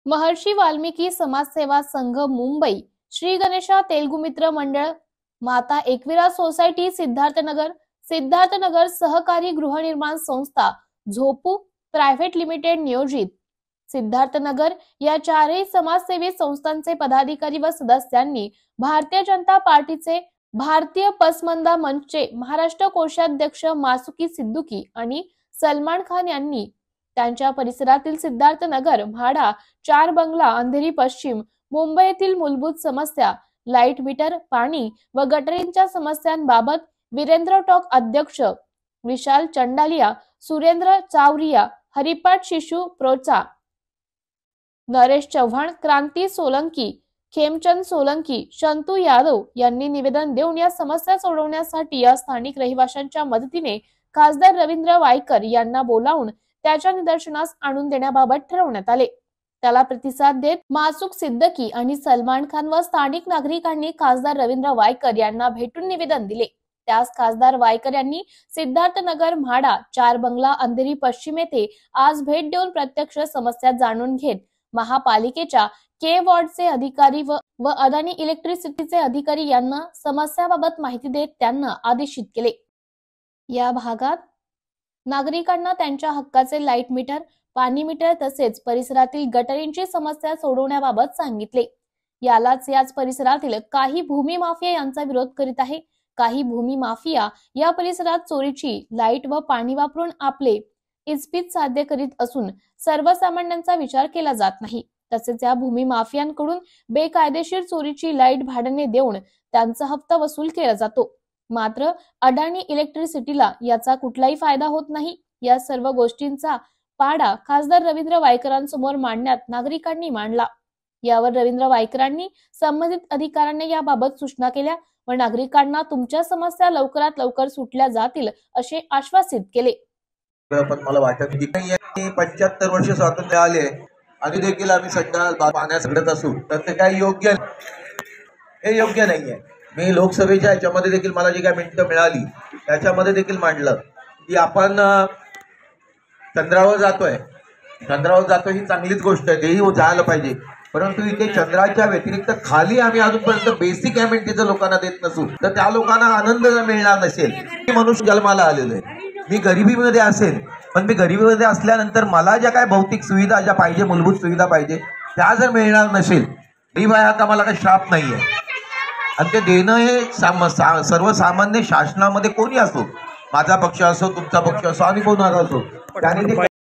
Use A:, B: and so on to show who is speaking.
A: महर्षी वाल्मिकी समाजसेवा संघ मुंबई, श्री गणेशा तेलुगू मित्र मंडळ, माता एकविरा सोसायटी सिद्धार्थनगर सहकारी गृहनिर्माण संस्था झोपू प्रायव्हेट लिमिटेड नियोजित सिद्धार्थनगर या चारही समाजसेवी संस्थांचे पदाधिकारी व सदस्यांनी भारतीय जनता पार्टीचे भारतीय पसमंदा मंचचे महाराष्ट्र कोषाध्यक्ष मासुकी सिद्दुकी आणि सलमान खान यांनी त्यांच्या परिसरातील सिद्धार्थनगर, म्हाडा, 4 बंगला, अंधेरी पश्चिम मुंबई येथील मूलभूत समस्या, लाईट मीटर, पाणी व गटरींच्या समस्यांबाबत वीरेंद्र टॉक अध्यक्ष विशाल चंडालिया, सुरेंद्र चावरिया, हरिपाठ शिशु प्रोचा, नरेश चव्हाण, क्रांती सोलंकी, खेमचंद सोलंकी, शंतू यादव यांनी निवेदन देऊन या समस्या सोडवण्यासाठी या स्थानिक रहिवाशांच्या मदतीने खासदार रवींद्र वायकर यांना बोलावून त्याच्या निदर्शनास आणून देण्याबाबत ठरवण्यात आले। त्याला प्रतिसाद देत मासुक सिद्दकी आणि सलमान खान व स्थानिक नागरिकांनी खासदार रवींद्र वायकर यांना भेटून निवेदन दिले। त्यास खासदार वायकर यांनी सिद्धार्थनगर, म्हाडा, 4 बंगला, अंधेरी पश्चिम येथे आज भेट देऊन प्रत्यक्ष समस्या जाणून घेत महापालिकेच्या के वॉर्डचे अधिकारी व अदानी इलेक्ट्रिसिटीचे अधिकारी यांना समस्याबाबत माहिती देत त्यांना आदेशित केले। या भागात नागरिकांना त्यांच्या हक्काचे लाईट मीटर, पाणी मीटर तसेच परिसरातील गटरींची समस्या सोडवण्याबाबत सांगितले। याच परिसरातील काही भूमी माफिया यांचा विरोध करीत आहे। काही भूमी माफिया या परिसरात चोरीची लाईट व पाणी वापरून आपले इस्पित साध्य करीत असून सर्वसामान्यांचा विचार केला जात नाही। तसेच या भूमी माफियांकडून बेकायदेशीर चोरीची लाईट भाड्याने देऊन त्यांचा हप्ता वसूल केला जातो। मात्र अडाणी इलेक्ट्रिसिटीला याचा कुठलाही फायदा होत नाही। या सर्व गोष्टींचा पाडा खासदार रवींद्र वायकरांसमोर मांडण्यात नागरिकांनी मांडला। यावर रवींद्र वायकरांनी संबंधित अधिकाऱ्यांना याबाबत सूचना केल्या व नागरिकांना तुमच्या समस्या लवकरात लवकर सुटल्या जातील असे आश्वासित केले।
B: पण मला वाटत की 75 वर्ष स्वातंत्र्य आले आणि देखील आम्ही सध्या पाण्यात सगळत असू तर ते काही योग्य नाहीये। मी लोकसभेच्या याच्यामध्ये देखील मला जी काही मिनिटं मिळाली त्याच्यामध्ये देखील मांडलं की आपण चंद्रावर जातोय ही चांगलीच गोष्ट आहे, तेही जायला पाहिजे। परंतु इथे चंद्राच्या व्यतिरिक्त खाली आम्ही अजूनपर्यंत बेसिक अमेनिटीज लोकांना देत नसू तर त्या लोकांना आनंद मिळणार नसेल। मी मनुष्य जन्माला आलेलो आहे, मी गरिबीमध्ये असेल, पण मी गरिबीमध्ये असल्यानंतर मला ज्या काय भौतिक सुविधा ज्या पाहिजे, मूलभूत सुविधा पाहिजे त्या जर मिळणार नसेल, गरीब आहे आता मला काही श्राप नाहीये आणि ते देणं हे सर्वसामान्य शासनामध्ये कोणी असो, माझा पक्ष असो, तुमचा पक्ष असो, आम्ही कोणाला असो, त्याने ते